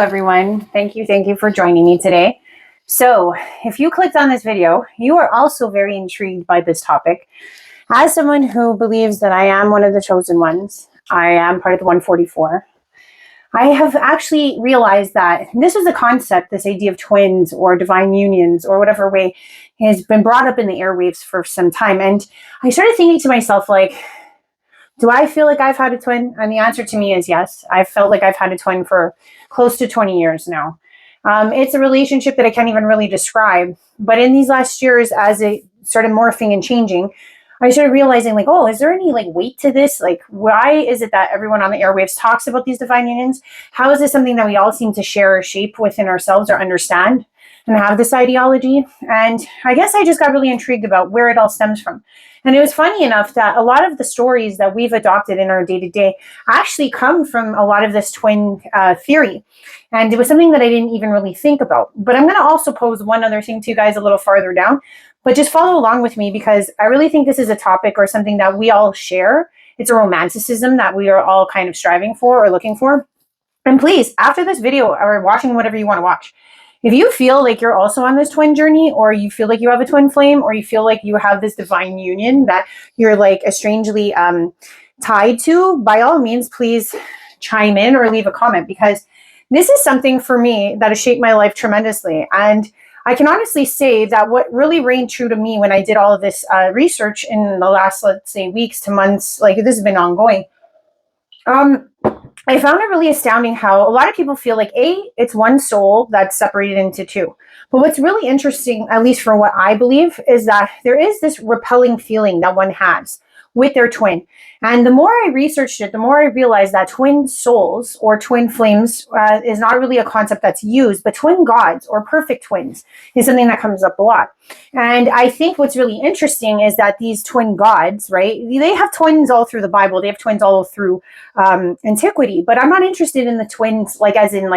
Everyone. Thank you for joining me today. So if you clicked on this video, you are also very intrigued by this topic. As someone who believes that I am one of the chosen ones, I am part of the 144, I have actually realized that this is a concept, this idea of twins or divine unions or whatever way, has been brought up in the airwaves for some time. And I started thinking to myself, like, do I feel like I've had a twin? And the answer to me is yes. I've felt like I've had a twin for close to 20 years now. It's a relationship that I can't even really describe. But in these last years, as it started morphing and changing, I started realizing, like, oh, is there any weight to this? Like, why is it that everyone on the airwaves talks about these divine unions? How is this something that we all seem to share or shape within ourselves or understand and have this ideology? And I guess I just got really intrigued about where it all stems from. And it was funny enough that a lot of the stories that we've adopted in our day-to-day actually come from a lot of this twin theory. And it was something that I didn't even really think about. But I'm going to also pose one other thing to you guys a little farther down. But just follow along with me, because I really think this is a topic or something that we all share. It's a romanticism that we are all kind of striving for or looking for. And please, after this video or watching whatever you want to watch, if you feel like you're also on this twin journey, or you feel like you have a twin flame, or you feel like you have this divine union that you're like strangely tied to, by all means, please chime in or leave a comment, because this is something for me that has shaped my life tremendously. And I can honestly say that what really reigned true to me when I did all of this research in the last, let's say, weeks to months, like this has been ongoing, I found it really astounding how a lot of people feel like, it's one soul that's separated into two. But what's really interesting, at least for what I believe, is that there is this repelling feeling that one has with their twin. And the more I researched it, the more I realized that twin souls or twin flames is not really a concept that's used, but twin gods or perfect twins is something that comes up a lot. And I think what's really interesting is that these twin gods, right, they have twins all through the Bible. They have twins all through antiquity, but I'm not interested in the twins, like as in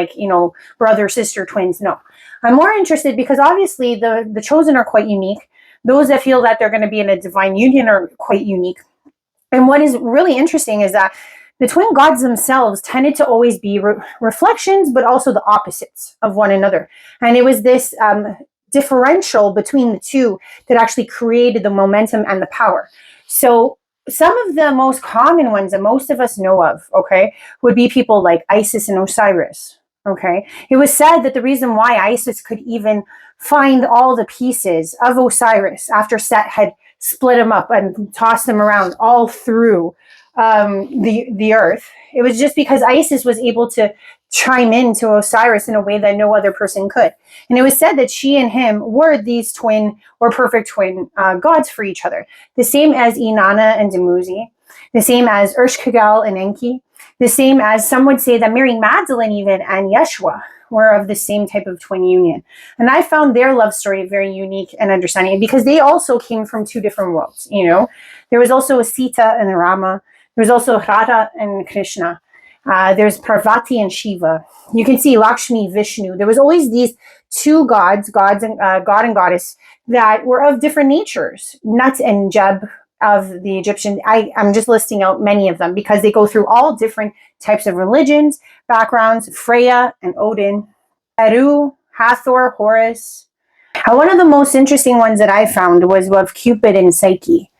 brother, sister twins. No, I'm more interested because obviously the chosen are quite unique. Those that feel that they're going to be in a divine union are quite unique. And what is really interesting is that the twin gods themselves tended to always be reflections, but also the opposites of one another. And it was this differential between the two that actually created the momentum and the power. So some of the most common ones that most of us know of, okay, would be people like Isis and Osiris. Okay, it was said that the reason why Isis could even find all the pieces of Osiris after Set had split them up and tossed them around all through the earth, it was just because Isis was able to chime into Osiris in a way that no other person could. And it was said that she and him were these twin or perfect twin gods for each other. The same as Inanna and Dumuzi, the same as Ural and Enki, the same as some would say that Mary Magdalene even and Yeshua were of the same type of twin union. And I found their love story very unique and understanding, because they also came from two different worlds. There was also a Sita and a Rama. There was also Radha and Krishna. There's Parvati and Shiva. You can see Lakshmi, Vishnu. There was always these two gods and god and goddess that were of different natures. Nut and Jeb of the Egyptian. I'm just listing out many of them because they go through all different types of religions, backgrounds. Freya and Odin, Eru, Hathor, Horus. One of the most interesting ones that I found was of Cupid and Psyche.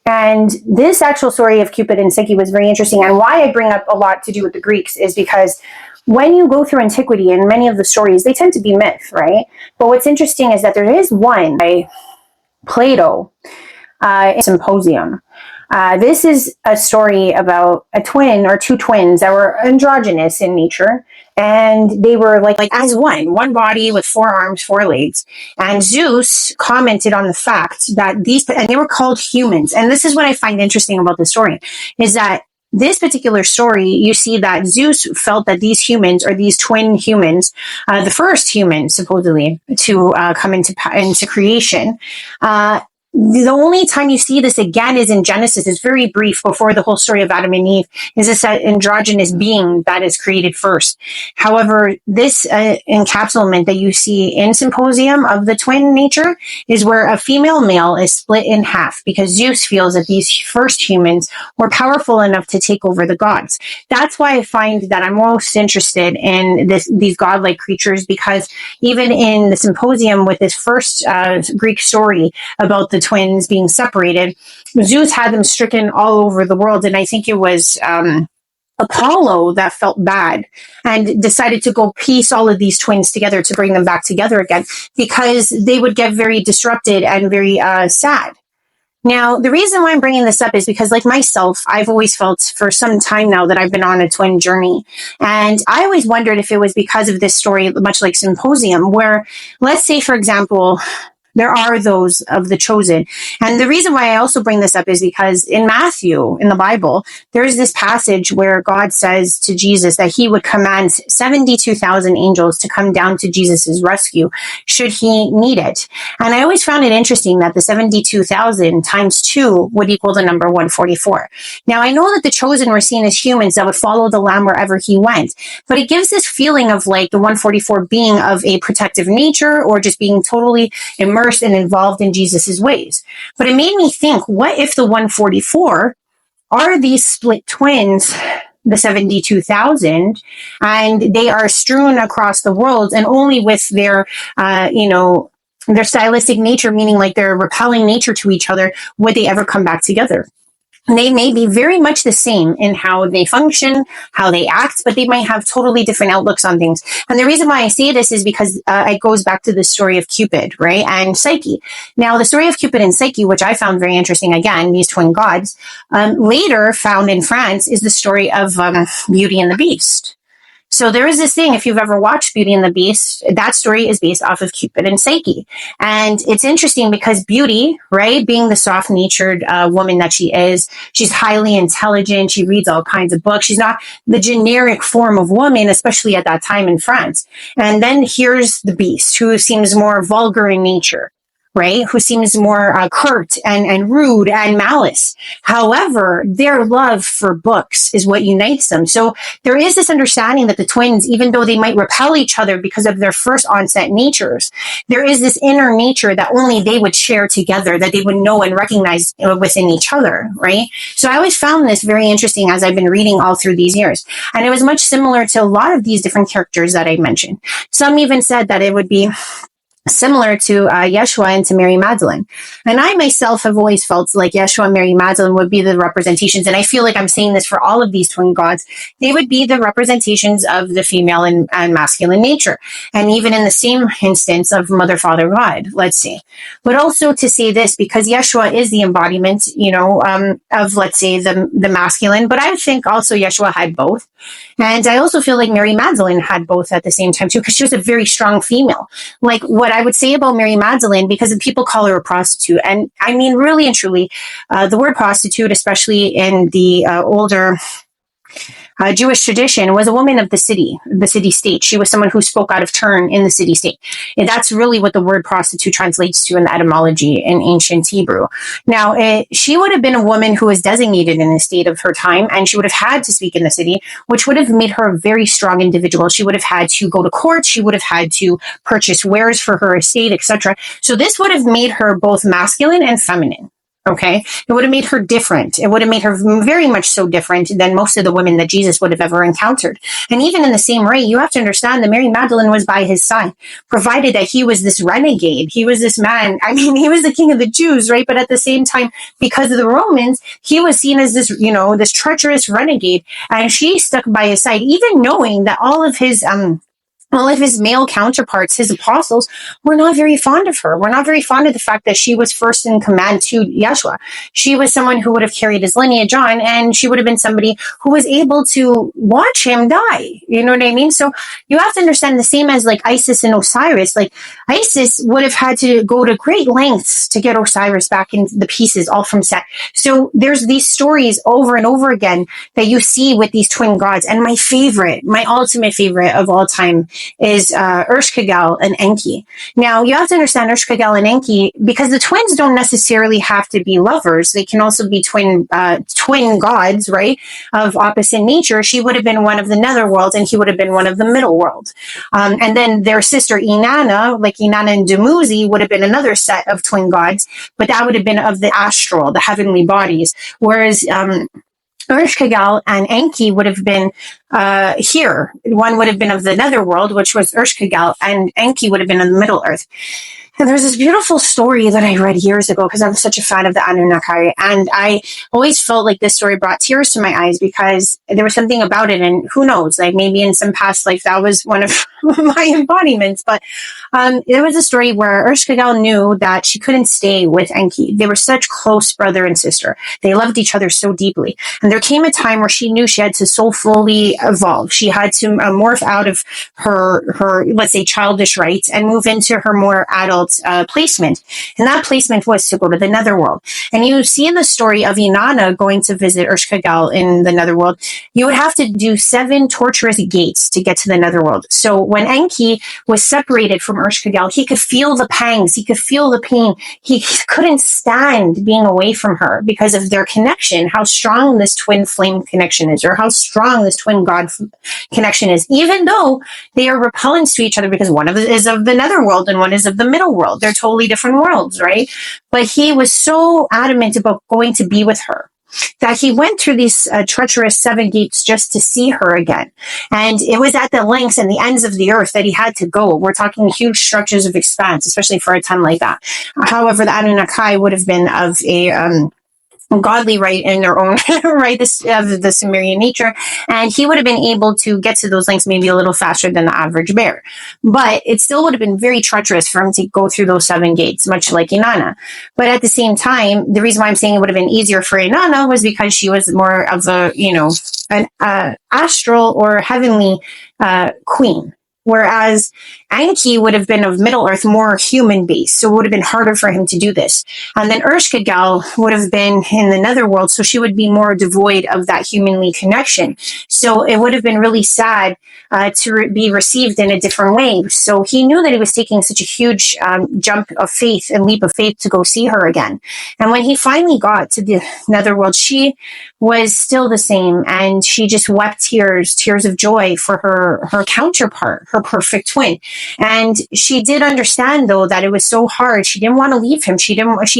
And this actual story of Cupid and Psyche was very interesting. And why I bring up a lot to do with the Greeks is because when you go through antiquity and many of the stories, they tend to be myth, right? But what's interesting is that there is one by Plato, Symposium. This is a story about a twin or two twins that were androgynous in nature, and they were like as one body with four arms, four legs. And Zeus commented on the fact that and they were called humans. And this is what I find interesting about the story, is that this particular story, you see that Zeus felt that these humans, or these twin humans, the first humans supposedly to come into creation, The only time you see this again is in Genesis. It's very brief before the whole story of Adam and Eve. Is this androgynous being that is created first? However, this encapsulament that you see in Symposium of the twin nature is where a female male is split in half because Zeus feels that these first humans were powerful enough to take over the gods. That's why I find that I'm most interested in these godlike creatures, because even in the Symposium with this first Greek story about the twins being separated, Zeus had them stricken all over the world. And I think it was Apollo that felt bad and decided to go piece all of these twins together to bring them back together again, because they would get very disrupted and very sad. Now, the reason why I'm bringing this up is because, like myself, I've always felt for some time now that I've been on a twin journey. And I always wondered if it was because of this story, much like Symposium, where, let's say, for example, there are those of the chosen. And the reason why I also bring this up is because in Matthew, in the Bible, there is this passage where God says to Jesus that he would command 72,000 angels to come down to Jesus's rescue should he need it. And I always found it interesting that the 72,000 times 2 would equal the number 144. Now, I know that the chosen were seen as humans that would follow the Lamb wherever he went, but it gives this feeling of like the 144 being of a protective nature or just being totally immersed and involved in Jesus's ways. But it made me think, what if the 144 are these split twins, the 72,000, and they are strewn across the world, and only with their, their stylistic nature, meaning like their repelling nature to each other, would they ever come back together? They may be very much the same in how they function, how they act, but they might have totally different outlooks on things. And the reason why I say this is because it goes back to the story of Cupid, right? And Psyche. Now, the story of Cupid and Psyche, which I found very interesting, again, these twin gods, later found in France, is the story of Beauty and the Beast. So there is this thing, if you've ever watched Beauty and the Beast, that story is based off of Cupid and Psyche. And it's interesting because Beauty, right, being the soft-natured woman that she is, she's highly intelligent, she reads all kinds of books, she's not the generic form of woman, especially at that time in France. And then here's the Beast, who seems more vulgar in nature, right? Who seems more curt and rude and malice. However, their love for books is what unites them. So there is this understanding that the twins, even though they might repel each other because of their first onset natures, there is this inner nature that only they would share together, that they would know and recognize within each other, right? So I always found this very interesting as I've been reading all through these years. And it was much similar to a lot of these different characters that I mentioned. Some even said that it would be similar to Yeshua and to Mary Magdalene. And I myself have always felt like Yeshua and Mary Magdalene would be the representations, and I feel like I'm saying this for all of these twin gods, they would be the representations of the female and masculine nature. And even in the same instance of Mother, Father, God, let's say. But also to say this, because Yeshua is the embodiment, of, let's say, the masculine, but I think also Yeshua had both. And I also feel like Mary Magdalene had both at the same time too, because she was a very strong female. Like what I would say about Mary Magdalene, because people call her a prostitute. And I mean, really and truly, the word prostitute, especially in the older Jewish tradition, was a woman of the city state. She was someone who spoke out of turn in the city state. And that's really what the word prostitute translates to in the etymology in ancient Hebrew. Now, she would have been a woman who was designated in the state of her time, and she would have had to speak in the city, which would have made her a very strong individual. She would have had to go to court. She would have had to purchase wares for her estate, etc. So this would have made her both masculine and feminine. Okay, it would have made her different. It would have made her very much so different than most of the women that Jesus would have ever encountered. And even in the same way, you have to understand that Mary Magdalene was by his side, provided that he was this renegade. He was this man. I mean, he was the king of the Jews, right? But at the same time, because of the Romans, he was seen as this, this treacherous renegade. And she stuck by his side, even knowing that all of his male counterparts, his apostles, were not very fond of her. Were not very fond of the fact that she was first in command to Yeshua. She was someone who would have carried his lineage on, and she would have been somebody who was able to watch him die. You know what I mean? So you have to understand, the same as like Isis and Osiris. Like Isis would have had to go to great lengths to get Osiris back in the pieces, all from Set. So there's these stories over and over again that you see with these twin gods. And my ultimate favorite of all time is Ershkigal and Enki. Now, you have to understand Ershkigal and Enki, because the twins don't necessarily have to be lovers. They can also be twin gods, right, of opposite nature. She would have been one of the netherworld, and he would have been one of the middle world. And then their sister Inanna, like Inanna and Dumuzi, would have been another set of twin gods, but that would have been of the astral, the heavenly bodies. Whereas Ershkigal and Enki would have been here. One would have been of the netherworld, which was Ershkigal, and Enki would have been in the Middle Earth. And there's this beautiful story that I read years ago, because I'm such a fan of the Anunnaki, and I always felt like this story brought tears to my eyes, because there was something about it, and who knows, like maybe in some past life that was one of my embodiments. But there was a story where Ershkigal knew that she couldn't stay with Enki. They were such close brother and sister. They loved each other so deeply. And there came a time where she knew she had to soulfully evolve. She had to morph out of her, let's say, childish rights and move into her more adult placement. And that placement was to go to the netherworld. And you see in the story of Inanna going to visit Ershkigal in the netherworld, you would have to do 7 torturous gates to get to the netherworld. So when Enki was separated from Ershkigal, he could feel the pangs, he could feel the pain. He couldn't stand being away from her because of their connection, how strong this twin flame connection is, or how strong this twin god connection is, even though they are repellents to each other, because one of it is of the netherworld and one is of the middle world. They're totally different worlds, right? But he was so adamant about going to be with her that he went through these treacherous 7 gates just to see her again. And it was at the lengths and the ends of the earth that he had to go. We're talking huge stretches of expanse, especially for a time like that. However, the Anunnaki would have been of a godly right in their own right, of the Sumerian nature, and he would have been able to get to those lengths maybe a little faster than the average bear. But it still would have been very treacherous for him to go through those 7 gates, much like Inanna. But at the same time, the reason why I'm saying it would have been easier for Inanna was because she was more of a, an astral or heavenly queen. Whereas Enki would have been of Middle Earth, more human based, so it would have been harder for him to do this. And then Ershkigal would have been in the netherworld, so she would be more devoid of that humanly connection. So it would have been really sad to be received in a different way. So he knew that he was taking such a huge jump of faith and leap of faith to go see her again. And when he finally got to the netherworld, she was still the same, and she just wept tears of joy for her counterpart, her perfect twin. And she did understand, though, that it was so hard. She didn't want to leave him. She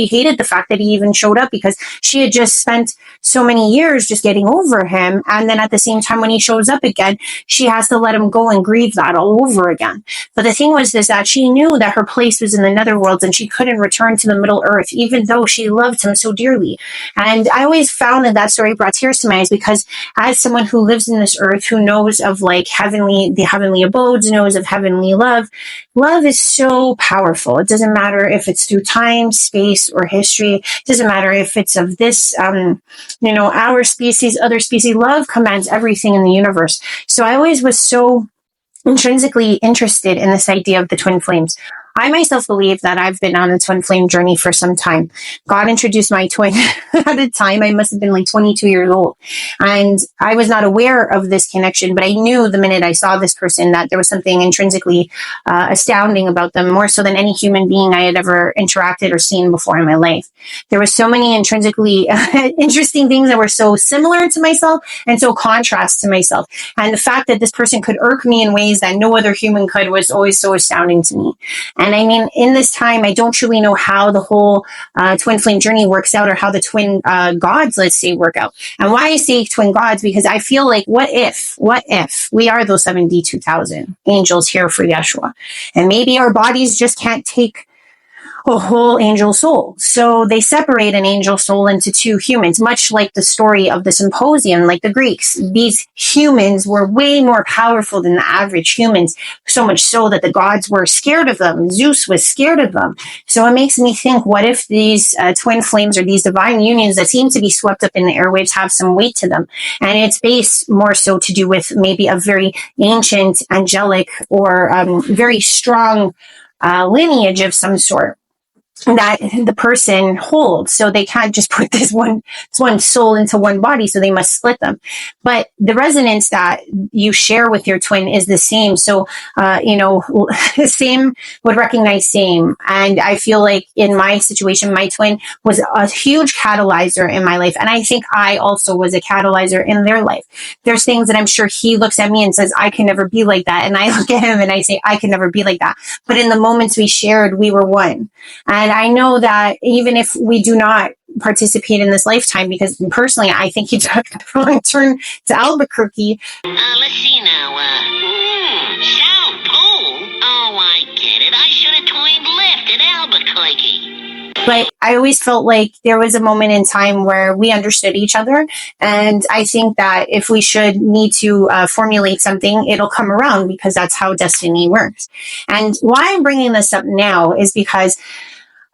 hated the fact that he even showed up, because she had just spent so many years just getting over him. And then at the same time, when he shows up again, she has to let him go and grieve that all over again. But the thing was that she knew that her place was in the netherworld, and she couldn't return to the Middle Earth, even though she loved him so dearly. And I always found that story brought tears to my eyes, because as someone who lives in this earth, who knows of like the heavenly abodes, knows of heavenly love is so powerful. It doesn't matter if it's through time, space, or history. It doesn't matter if it's of this, our species, other species. Love commands everything in the universe. So I always was so intrinsically interested in this idea of the twin flames. I myself believe that I've been on a twin flame journey for some time. God introduced my twin at a time I must have been like 22 years old. And I was not aware of this connection, but I knew the minute I saw this person that there was something intrinsically astounding about them, more so than any human being I had ever interacted or seen before in my life. There were so many intrinsically interesting things that were so similar to myself and so contrast to myself. And the fact that this person could irk me in ways that no other human could was always so astounding to me. And I mean, in this time, I don't truly know how the whole twin flame journey works out, or how the twin gods, let's say, work out. And why I say twin gods, because I feel like, what if we are those 72,000 angels here for Yeshua? And maybe our bodies just can't take a whole angel soul. So they separate an angel soul into 2 humans, much like the story of the symposium, like the Greeks. These humans were way more powerful than the average humans, so much so that the gods were scared of them. Zeus was scared of them. So it makes me think, what if these twin flames, or these divine unions that seem to be swept up in the airwaves, have some weight to them? And it's based more so to do with maybe a very ancient, angelic, or very strong lineage of some sort. that the person holds. So they can't just put this one soul into one body, so they must split them. But the resonance that you share with your twin is the same. So, same would recognize same. And I feel like in my situation, my twin was a huge catalyzer in my life. And I think I also was a catalyzer in their life. There's things that I'm sure he looks at me and says, I can never be like that. And I look at him and I say, I can never be like that. But in the moments we shared, we were one. And I know that even if we do not participate in this lifetime, because personally, I think he took a wrong turn to Albuquerque. Let's see now. South Pole? Oh, I get it. I should have twined left at Albuquerque. But I always felt like there was a moment in time where we understood each other. And I think that if we should need to formulate something, it'll come around, because that's how destiny works. And why I'm bringing this up now is because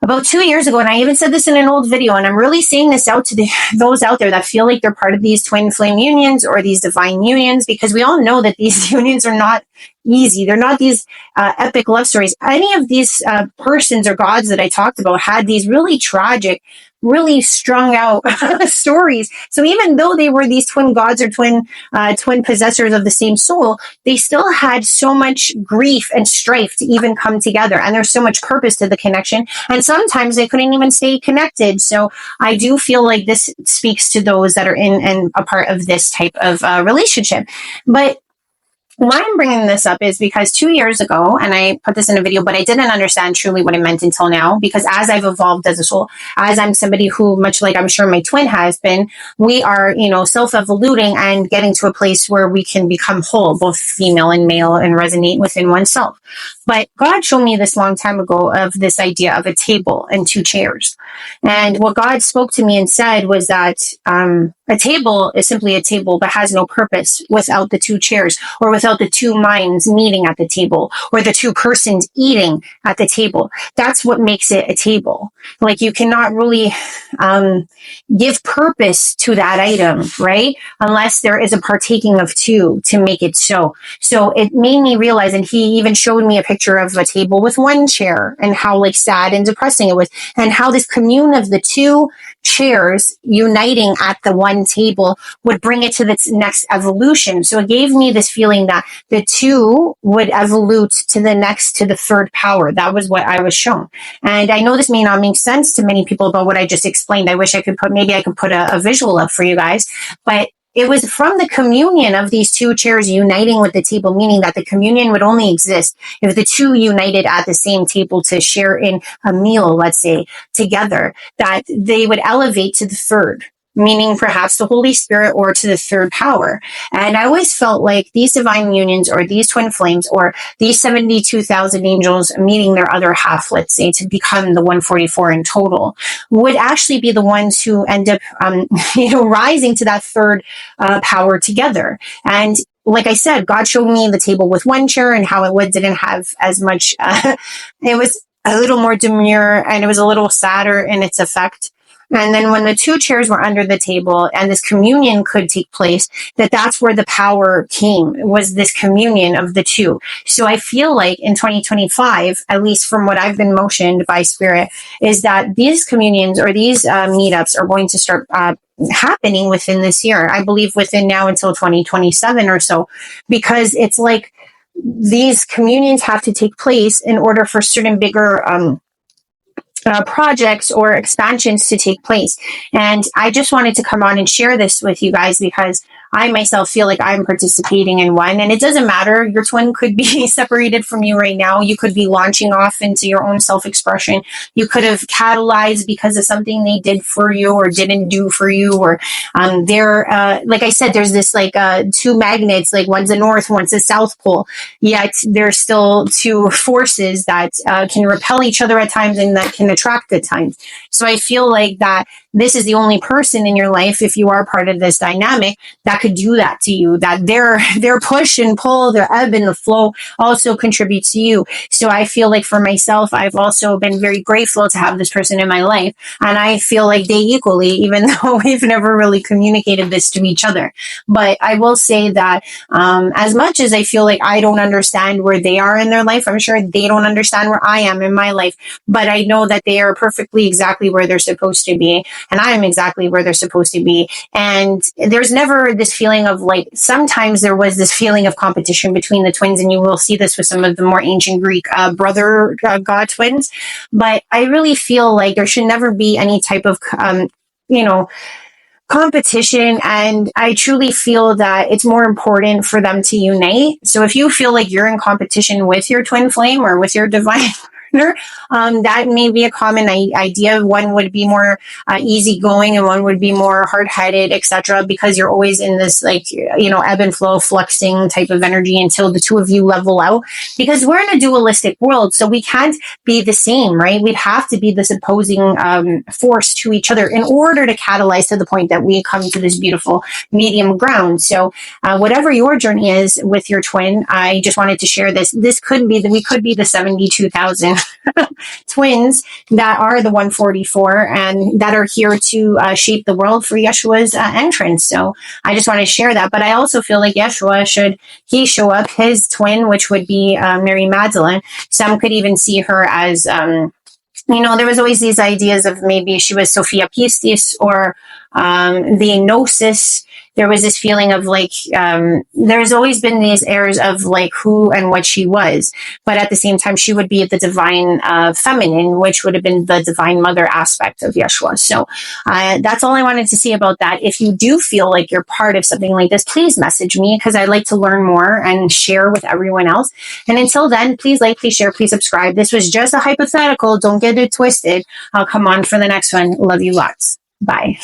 about 2 years ago, and I even said this in an old video, and I'm really saying this out to those out there that feel like they're part of these twin flame unions or these divine unions, because we all know that these unions are not easy. They're not these epic love stories. Any of these persons or gods that I talked about had these really tragic, really strung out stories. So even though they were these twin gods or twin possessors of the same soul, they still had so much grief and strife to even come together. And there's so much purpose to the connection. And sometimes they couldn't even stay connected. So I do feel like this speaks to those that are in and a part of this type of relationship. But why I'm bringing this up is because 2 years ago, and I put this in a video, but I didn't understand truly what it meant until now, because as I've evolved as a soul, as I'm somebody who, much like I'm sure my twin has been, we are, self-evoluting and getting to a place where we can become whole, both female and male, and resonate within oneself. But God showed me this long time ago of this idea of a table and 2 chairs. And what God spoke to me and said was that a table is simply a table, but has no purpose without the 2 chairs, or without the 2 minds meeting at the table, or the 2 persons eating at the table. That's what makes it a table. Like, you cannot really give purpose to that item, right? Unless there is a partaking of 2 to make it so. So it made me realize, and he even showed me a picture of a table with 1 chair, and how sad and depressing it was, and how this commune of the 2 chairs uniting at the 1 table would bring it to its next evolution. So it gave me this feeling that the 2 would evolve to the 3rd power. That was what I was shown. And I know this may not make sense to many people about what I just explained. I wish I could put a visual up for you guys, but it was from the communion of these 2 chairs uniting with the table, meaning that the communion would only exist if the 2 united at the same table to share in a meal, let's say, together, that they would elevate to the 3rd, meaning perhaps the Holy Spirit, or to the 3rd power. And I always felt like these divine unions, or these twin flames, or these 72,000 angels meeting their other half, let's say, to become the 144 in total, would actually be the ones who end up, rising to that 3rd power together. And like I said, God showed me the table with 1 chair, and how it didn't have as much, it was a little more demure, and it was a little sadder in its effect. And then when the 2 chairs were under the table and this communion could take place, that's where the power came, was this communion of the 2. So I feel like in 2025, at least from what I've been motioned by Spirit, is that these communions, or these meetups, are going to start happening within this year. I believe within now until 2027 or so, because it's like these communions have to take place in order for certain bigger projects or expansions to take place. And I just wanted to come on and share this with you guys, because I myself feel like I'm participating in one, and it doesn't matter. Your twin could be separated from you right now. You could be launching off into your own self-expression. You could have catalyzed because of something they did for you or didn't do for you, or they're like I said, there's this 2 magnets, like one's the north, one's the south pole, yet there's still 2 forces that can repel each other at times and that can attract at times. So I feel like that this is the only person in your life, if you are part of this dynamic, that could do that to you, that their push and pull, their ebb and the flow also contributes to you. So I feel like for myself, I've also been very grateful to have this person in my life. And I feel like they equally, even though we've never really communicated this to each other. But I will say that as much as I feel like I don't understand where they are in their life, I'm sure they don't understand where I am in my life. But I know that they are perfectly exactly where they're supposed to be. And I am exactly where they're supposed to be. And there's never this feeling of like, sometimes there was this feeling of competition between the twins, and you will see this with some of the more ancient Greek brother god twins. But I really feel like there should never be any type of, competition. And I truly feel that it's more important for them to unite. So if you feel like you're in competition with your twin flame or with your divine partner, that may be a common idea. One would be more easygoing, and one would be more hard-headed, etc., because you're always in this ebb and flow, fluxing type of energy until the two of you level out. Because we're in a dualistic world, so we can't be the same, right? We'd have to be this opposing force to each other in order to catalyze to the point that we come to this beautiful medium ground. So whatever your journey is with your twin, I just wanted to share this. This could be we could be the 72,000 twins that are the 144 and that are here to shape the world for Yeshua's entrance. So I just want to share that. But I also feel like Yeshua, should he show up, his twin, which would be Mary Magdalene, some could even see her as there was always these ideas of maybe she was Sophia Pistis or the Gnosis. There was this feeling of like, there's always been these airs of like who and what she was. But at the same time, she would be the divine feminine, which would have been the divine mother aspect of Yeshua. So that's all I wanted to say about that. If you do feel like you're part of something like this, please message me, because I'd like to learn more and share with everyone else. And until then, please like, please share, please subscribe. This was just a hypothetical. Don't get it twisted. I'll come on for the next one. Love you lots. Bye.